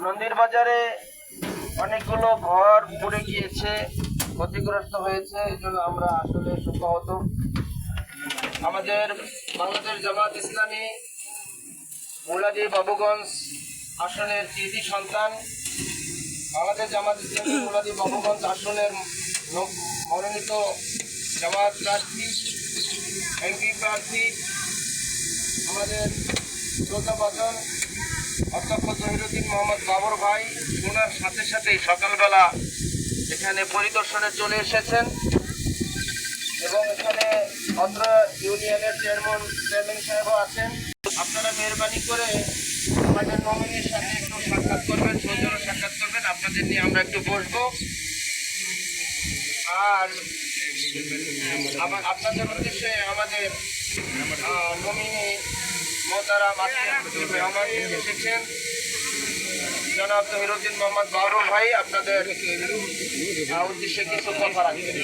নন্দীর বাজারে অনেকগুলো ঘর পড়ে গিয়েছে, ক্ষতিগ্রস্ত হয়েছে। এই জন্য আমরা আসলে শোকাহত। আমাদের বাংলাদেশ জামাত ইসলামী মুলাদি বাবুগঞ্জ আসনের কৃতি সন্তান, বাংলাদেশ জামাত ইসলামী মুলাদি বাবুগঞ্জ আসনের মনোনীত জামাত প্রার্থী, এমপি প্রার্থী আমাদের শ্রদ্ধাভাজন অধ্যক্ষ জহিরুদ্দিন মোহাম্মদ বাবর ভাই, ওনার সাথে সাথেই সকালবেলা এখানে পরিদর্শনে চলে এসেছেন এবং এখানে অত্র ইউনিয়নের চেয়ারম্যান সাহেবও আছেন। আপনারা মেহরবানি করে আমাদের নমিনির সাথে একটু সাক্ষাৎ করবেন, সৌজন্য সাক্ষাৎ করবেন। আপনাদের নিয়ে আমরা একটু বসবো। আর আপনাদের উদ্দেশ্যে আমাদের নমিনি মোহতারাম রহমান এসেছেন, জনাব জহিরুদ্দিন মোহাম্মদ বাবর ভাই আপনাদের উদ্দেশ্যে কিছু কথা রাখবেন।